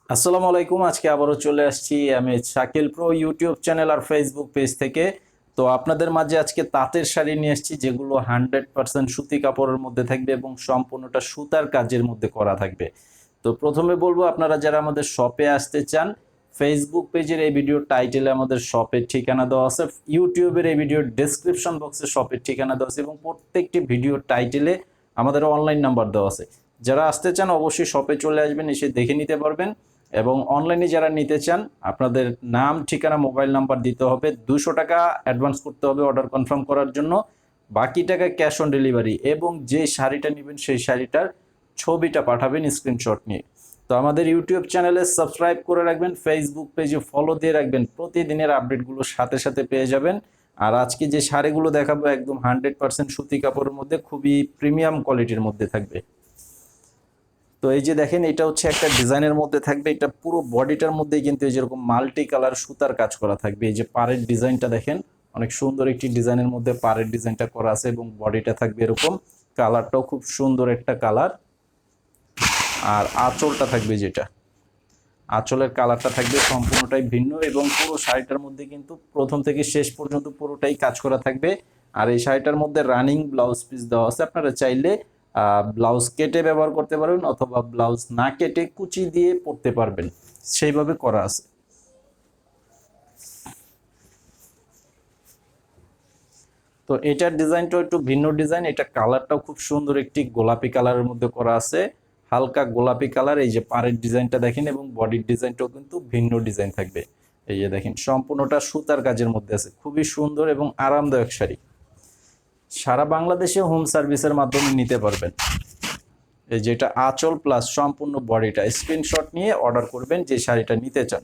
আসসালামু আলাইকুম। আজকে আবারও চলে আসছি আমি শাকিল প্রো ইউটিউব চ্যানেল আর ফেসবুক পেজ থেকে। তো আপনাদের মাঝে আজকে তাঁতের শাড়ি নিয়ে এসেছি, যেগুলো 100% সুতি কাপড়ের মধ্যে থাকবে এবং সম্পূর্ণটা সুতার কাজের মধ্যে করা থাকবে। তো প্রথমে বলবো, আপনারা যারা আমাদের শপে আসতে চান, ফেসবুক পেজের এই ভিডিওর টাইটেলে আমাদের শপের ঠিকানা দেওয়া আছে, ইউটিউবের এই ভিডিওর ডেসক্রিপশন বক্সে শপের ঠিকানা দেওয়া আছে এবং প্রত্যেকটি ভিডিওর টাইটেলে আমাদের অনলাইন নাম্বার দেওয়া আছে। যারা আসতে চান অবশ্যই শপে চলে আসবেন, এসে দেখে নিতে পারবেন। এবং অনলাইনে যারা নিতে চান, আপনাদের নাম, ঠিকানা, মোবাইল নাম্বার দিতে হবে, 200 টাকা অ্যাডভান্স করতে হবে অর্ডার কনফার্ম করার জন্য। বাকি টাকা ক্যাশ অন ডেলিভারি। এবং যে শাড়িটা নেবেন সেই শাড়িটার ছবিটা পাঠাবেন স্ক্রিনশট নিয়ে। তো আমাদের ইউটিউব চ্যানেলে সাবস্ক্রাইব করে রাখবেন, ফেসবুক পেজে ফলো দিয়ে রাখবেন, প্রতিদিনের আপডেটগুলো সাথে সাথে পেয়ে যাবেন। আর আজকে যে শাড়িগুলো দেখাবো একদম 100% সুতি কাপড়ের মধ্যে, খুবই প্রিমিয়াম কোয়ালিটির মধ্যে থাকবে। তো এই যে দেখেন, এটা হচ্ছে একটা ডিজাইনের মধ্যে থাকবে, এটা পুরো বডিটার মধ্যেই কিন্তু এই যেরকম মাল্টি কালার সুতার কাজ করা থাকবে। এই যে পাড়ের ডিজাইনটা দেখেন, অনেক সুন্দর একটি ডিজাইনের মধ্যে পাড়ের ডিজাইনটা করা আছে এবং বডিটা থাকবে এরকম। কালারটাও খুব সুন্দর একটা কালার। আর আঁচলটা থাকবে, যেটা আঁচলের কালারটা থাকবে সম্পূর্ণটাই ভিন্ন এবং পুরো শাড়িটার মধ্যে কিন্তু প্রথম থেকে শেষ পর্যন্ত পুরোটাই কাজ করা থাকবে। আর এই শাড়িটার মধ্যে রানিং ব্লাউজ পিস দেওয়া আছে, আপনারা চাইলে ব্লাউজ কেটে ব্যবহার করতে পারবেন অথবা ব্লাউজ না কেটে কুচি দিয়ে পরতে পারবেন, সেইভাবে করা আছে। তো এটার ডিজাইনটাও একটু ভিন্ন ডিজাইন, এটা কালারটাও খুব সুন্দর একটি গোলাপি কালারের মধ্যে করা আছে, হালকা গোলাপি কালার। এই যে পাড়ের ডিজাইনটা দেখেন এবং বডির ডিজাইনটাও কিন্তু ভিন্ন ডিজাইন থাকবে। এই যে দেখেন, সম্পূর্ণটা সুতার কাজের মধ্যে আছে, খুবই সুন্দর এবং আরামদায়ক শাড়ি। সারা বাংলাদেশে হোম সার্ভিসের মাধ্যমে নিতে পারবেন। এই যে এটা আঁচল প্লাস সম্পূর্ণ বডিটা, স্ক্রিনশট নিয়ে অর্ডার করবেন যে শাড়িটা নিতে চান।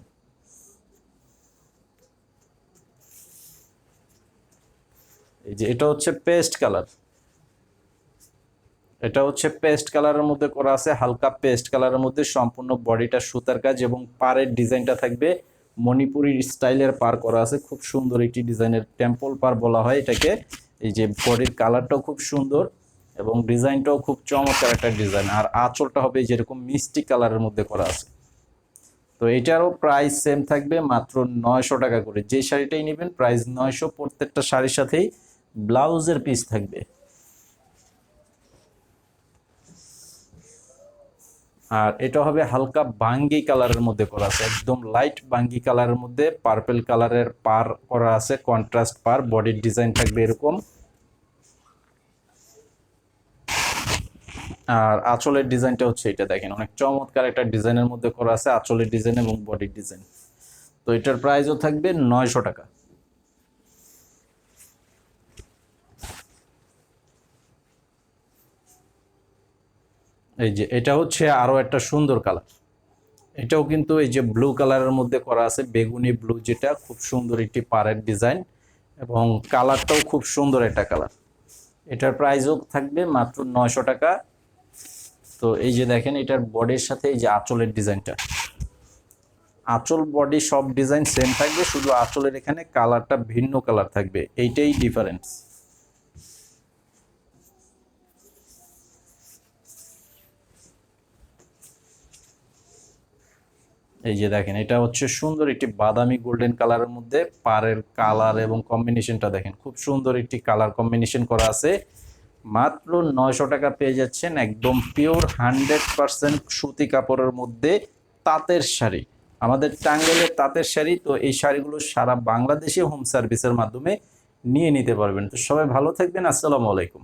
এই যে এটা হচ্ছে পেস্ট কালার, এটা হচ্ছে পেস্ট কালারের মধ্যে করা আছে, হালকা পেস্ট কালারের মধ্যে সম্পূর্ণ বডিটা সুতার কাজ এবং পাড়ের ডিজাইনটা থাকবে মণিপুরি স্টাইলের পার করা আছে, খুব সুন্দর একটি ডিজাইনের, টেম্পল পার বলা হয় এটাকে। এই যে বডির কালারটাও খুব সুন্দর এবং ডিজাইনটাও খুব চমৎকার একটা ডিজাইন। আর আঁচলটা হবে যেরকম মিষ্টি কালারের মধ্যে করা আছে। তো এটারও প্রাইস সেম থাকবে, মাত্র 900 টাকা করে। যে শাড়িটাই নেবেন প্রাইস 900, প্রত্যেকটা শাড়ির সাথেই ব্লাউজের পিস থাকবে। আর এটা হবে হালকা বাঙ্গি কালারের মধ্যে করা আছে, একদম লাইট বাঙ্গি কালারের মধ্যে পার্পল কালারের পার করা আছে, কন্ট্রাস্ট পার। বডির ডিজাইন থাকবে এরকম। আর আঁচলের ডিজাইনটা হচ্ছে এটা দেখেন, অনেক চমৎকার একটা ডিজাইনের মধ্যে করা আছে, আঁচলের ডিজাইন এবং বডির ডিজাইন। তো এটার প্রাইসও থাকবে 900 টাকা। এই যে এটা হচ্ছে আরো একটা সুন্দর কালার, এটাও কিন্তু এই যে ব্লু কালারের মধ্যে করা আছে, বেগুনি ব্লু, যেটা খুব সুন্দর একটি পাড়ের ডিজাইন এবং কালারটাও খুব সুন্দর একটা কালার। এটার প্রাইসও থাকবে মাত্র 900 টাকা। তো এই যে দেখেন, এটার বডির সাথে এই যে আঁচলের ডিজাইনটা, আঁচল বডি সব ডিজাইন সেম থাকবে, শুধু আঁচলের এখানে কালারটা ভিন্ন কালার থাকবে, এইটাই ডিফারেন্স। এই যে দেখেন, এটা হচ্ছে সুন্দর একটি বাদামি গোল্ডেন কালারের মধ্যে, পাড়ের কালার এবং কম্বিনেশনটা দেখেন, খুব সুন্দর একটি কালার কম্বিনেশন করা আছে। মাত্র 900 টাকা পেয়ে যাচ্ছেন একদম পিওর 100% সুতি কাপড়ের মধ্যে তাঁতের শাড়ি, আমাদের টাঙ্গাইলের তাঁতের শাড়ি। তো এই শাড়িগুলো সারা বাংলাদেশে হোম সার্ভিসের মাধ্যমে নিয়ে নিতে পারবেন। তো সবাই ভালো থাকবেন, আসসালামু আলাইকুম।